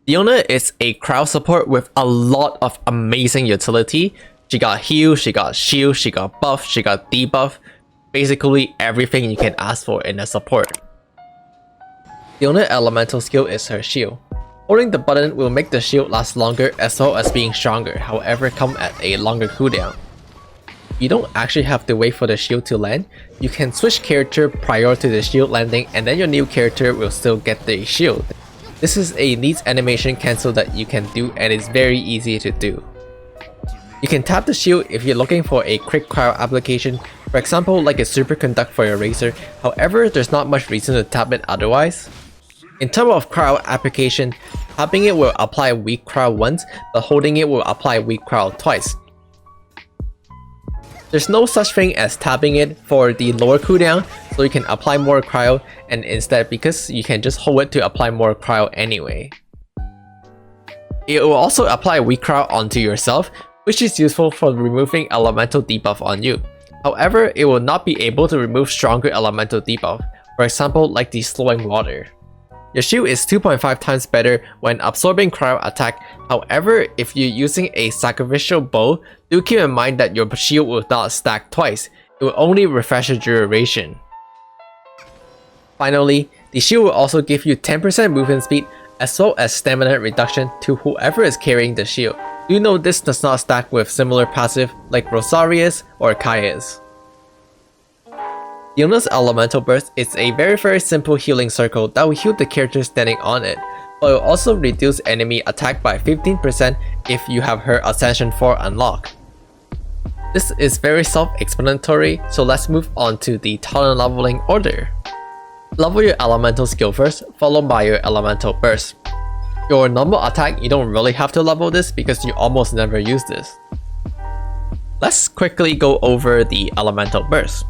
Diona is a cryo support with a lot of amazing utility. She got heal, she got shield, she got buff, she got debuff. Basically everything you can ask for in a support. Diona elemental skill is her shield. Holding the button will make the shield last longer as well as being stronger, however come at a longer cooldown. You don't actually have to wait for the shield to land. You can switch character prior to the shield landing and then your new character will still get the shield. This is a neat animation cancel that you can do and it's very easy to do. You can tap the shield if you're looking for a quick cryo application, for example like a superconduct for your razor, however there's not much reason to tap it otherwise. In terms of cryo application, tapping it will apply weak cryo once, but holding it will apply weak cryo twice. There's no such thing as tapping it for the lower cooldown, so you can apply more cryo, and instead because you can just hold it to apply more cryo anyway. It will also apply weak cryo onto yourself, which is useful for removing elemental debuff on you. However, it will not be able to remove stronger elemental debuff, for example like the slowing water. Your shield is 2.5 times better when absorbing cryo attack, however if you're using a sacrificial bow, do keep in mind that your shield will not stack twice, it will only refresh your duration. Finally, the shield will also give you 10% movement speed as well as stamina reduction to whoever is carrying the shield. Do note this does not stack with similar passive like Rosaria's or Kaya's. Diona's elemental burst is a very simple healing circle that will heal the character standing on it, but will also reduce enemy attack by 15% if you have her Ascension 4 unlocked. This is very self-explanatory, so let's move on to the talent leveling order. Level your elemental skill first, followed by your elemental burst. Your normal attack, you don't really have to level this because you almost never use this. Let's quickly go over the elemental burst.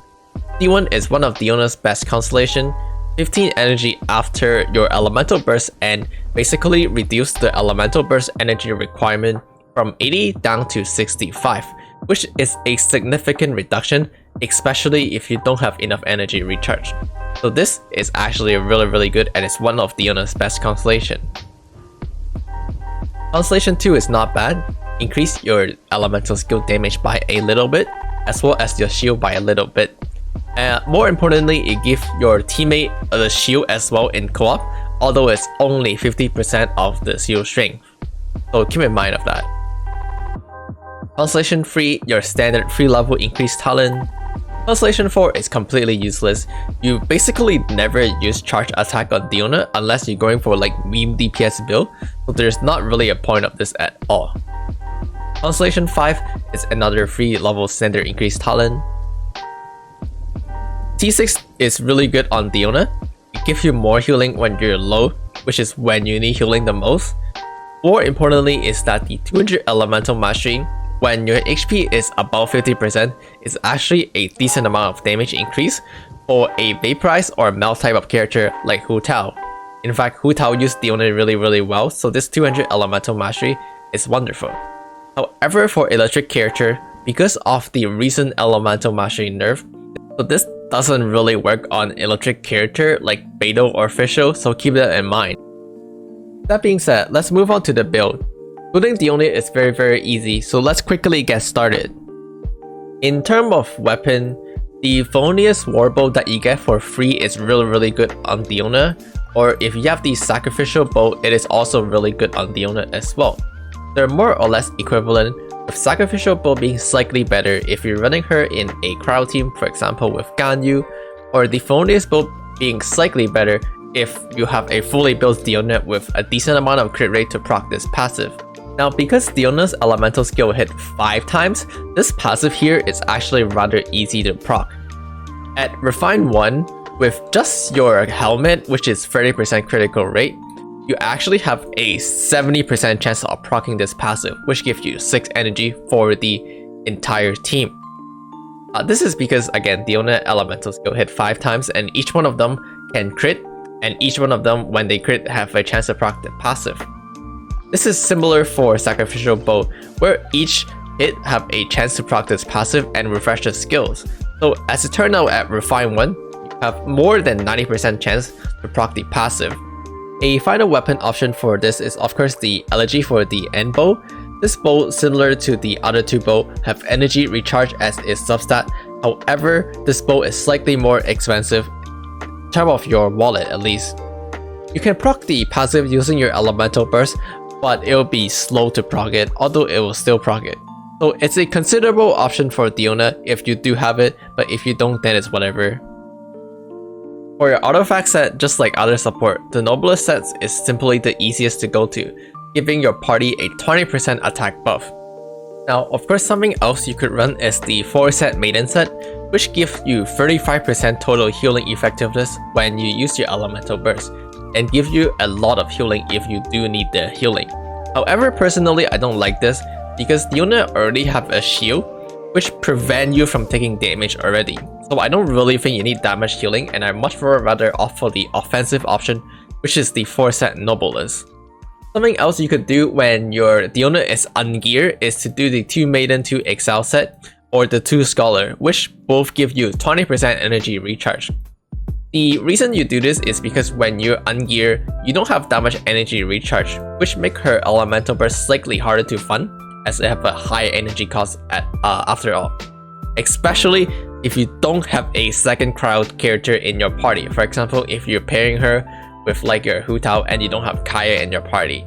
D1 is one of Diona's best constellation, 15 energy after your elemental burst and basically reduce the elemental burst energy requirement from 80 down to 65, which is a significant reduction, especially if you don't have enough energy recharge. So this is actually really good and it's one of Diona's best constellation. Constellation 2 is not bad. Increase your elemental skill damage by a little bit, as well as your shield by a little bit. More importantly, it gives your teammate the shield as well in co-op, although it's only 50% of the shield strength. So keep in mind of that. Constellation 3, your standard 3 level increased talent. Constellation 4 is completely useless. You basically never use charge attack on Diona unless you're going for like meme DPS build, so there's not really a point of this at all. Constellation 5 is another 3 level standard increased talent. T6 is really good on Diona. It gives you more healing when you're low, which is when you need healing the most. More importantly is that the 200 elemental mastery, when your HP is above 50%, is actually a decent amount of damage increase for a vaporize or melt type of character like Hu Tao. In fact, Hu Tao used Diona really well, so this 200 elemental mastery is wonderful. However, for electric character, because of the recent elemental mastery nerf, so this doesn't really work on electric character like Beidou or Fischl, so keep that in mind. That being said, let's move on to the build. Building Diona is very easy, so let's quickly get started. In terms of weapon, the Felonious Warbow that you get for free is really good on Diona, or if you have the Sacrificial Bow, it is also really good on Diona as well. They're more or less equivalent, with Sacrificial Bow being slightly better if you're running her in a cryo team, for example with Ganyu, or the Felonious Bow being slightly better if you have a fully built Diona with a decent amount of crit rate to proc this passive. Now because Diona's elemental skill hit 5 times, this passive here is actually rather easy to proc. At Refine 1, with just your helmet, which is 30% critical rate, you actually have a 70% chance of proccing this passive, which gives you 6 energy for the entire team. This is because, again, Diona elemental skill hit 5 times and each one of them can crit, and each one of them, when they crit, have a chance to proc the passive. This is similar for Sacrificial Bow, where each hit have a chance to proc this passive and refresh the skills. So as it turned out at Refine 1, you have more than 90% chance to proc the passive. A final weapon option for this is of course the elegy for the end bow. This bow, similar to the other two bow, have energy recharge as its substat. However, this bow is slightly more expensive in terms of your wallet at least. You can proc the passive using your elemental burst, but it will be slow to proc it, although it will still proc it. So it's a considerable option for Diona if you do have it, but if you don't, then it's whatever. For your artifact set, just like other support, the noblest sets is simply the easiest to go to, giving your party a 20% attack buff. Now, of course, something else you could run is the 4-set maiden set, which gives you 35% total healing effectiveness when you use your elemental burst, and give you a lot of healing if you do need the healing. However, personally, I don't like this because Diona already have a shield, which prevent you from taking damage already. So I don't really think you need that much healing, and I much more rather opt for the offensive option, which is the 4-set noblest. Something else you could do when your Diona is ungeared is to do the 2 Maiden 2 Exile set or the 2 Scholar, which both give you 20% energy recharge. The reason you do this is because when you're ungeared, you don't have that much energy recharge, which make her elemental burst slightly harder to fund, as they have a high energy cost after all. Especially if you don't have a second cryo character in your party. For example, if you're pairing her with like your Hu Tao and you don't have Kaya in your party.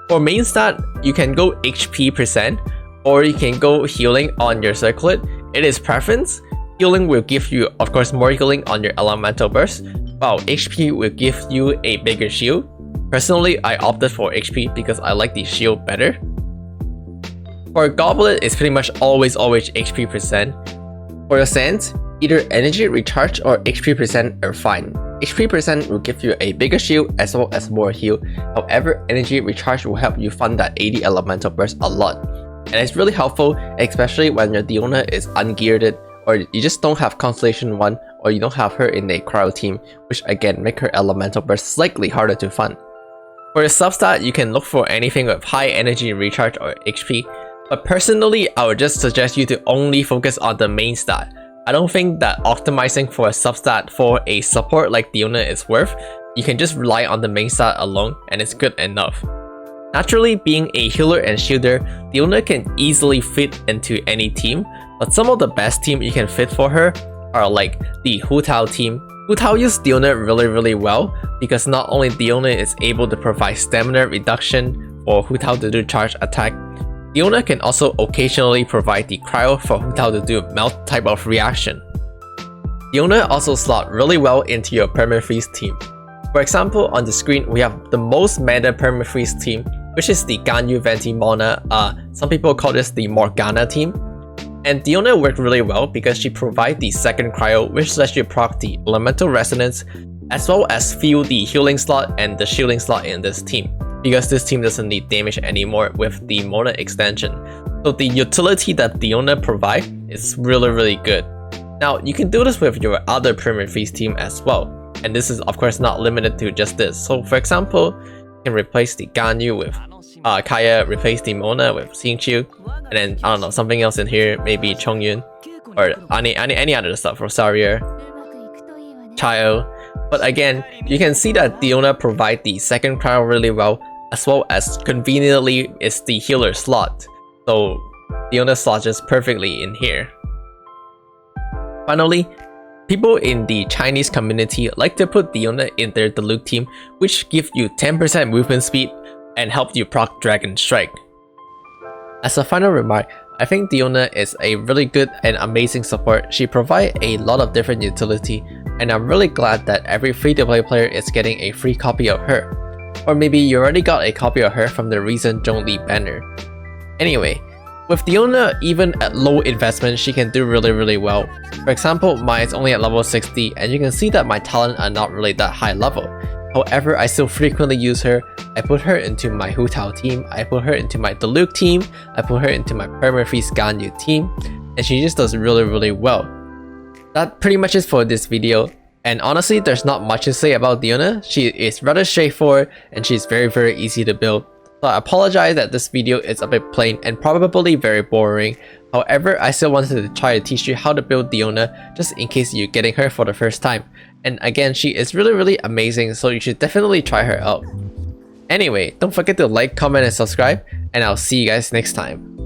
For Mainstat, you can go HP percent or you can go healing on your circlet. It is preference. Healing will give you, of course, more healing on your elemental burst, while HP will give you a bigger shield. Personally, I opted for HP because I like the shield better. For Goblet, it's pretty much always HP percent. For your Sands, either energy recharge or HP percent are fine. HP percent will give you a bigger shield as well as more heal. However, energy recharge will help you fund that 80 elemental burst a lot. And it's really helpful, especially when your Diona is ungeared or you just don't have Consellation 1 or you don't have her in a cryo team, which again make her elemental burst slightly harder to fund. For your substat, you can look for anything with high energy recharge or HP, but personally, I would just suggest you to only focus on the main stat. I don't think that optimizing for a substat for a support like Diona is worth. You can just rely on the main stat alone and it's good enough. Naturally, being a healer and shielder, Diona can easily fit into any team, but some of the best team you can fit for her are like the Hu Tao team. Hu Tao uses Diona really well because not only Diona is able to provide stamina reduction for Hu Tao to do charge attack, Diona can also occasionally provide the cryo for Hu Tao to do melt type of reaction. Diona also slot really well into your permafreeze team. For example, on the screen we have the most meta permafreeze team, which is the Ganyu Venti Mona. Some people call this the Morgana team. And Diona worked really well because she provides the second cryo, which lets you proc the elemental resonance as well as fill the healing slot and the shielding slot in this team, because this team doesn't need damage anymore with the Mona extension. So the utility that Diona provides is really good. Now you can do this with your other permafreeze team as well, and this is of course not limited to just this. So for example, you can replace the Ganyu with Kaya, replace the Mona with Xingqiu, and then I don't know, something else in here, maybe Chongyun, or any other stuff, Rosaria, Childe. But again, you can see that Diona provides the second cryo really well, as well as conveniently is the healer slot. So Diona slots just perfectly in here. Finally, people in the Chinese community like to put Diona in their Diluc team, which gives you 10% movement speed and help you proc Dragon Strike. As a final remark, I think Diona is a really good and amazing support. She provides a lot of different utility, and I'm really glad that every free-to-play player is getting a free copy of her. Or maybe you already got a copy of her from the recent Zhongli banner. Anyway, with Diona, even at low investment, she can do really well. For example, mine is only at level 60, and you can see that my talents are not really that high level. However, I still frequently use her. I put her into my Hu Tao team, I put her into my Diluc team, I put her into my permafreeze Ganyu team, and she just does really well. That pretty much is for this video, and honestly there's not much to say about Diona. She is rather straightforward and she's very easy to build. So I apologize that this video is a bit plain and probably very boring. However, I still wanted to try to teach you how to build Diona just in case you're getting her for the first time. And again, she is really amazing, so you should definitely try her out. Anyway, don't forget to like, comment, and subscribe, and I'll see you guys next time.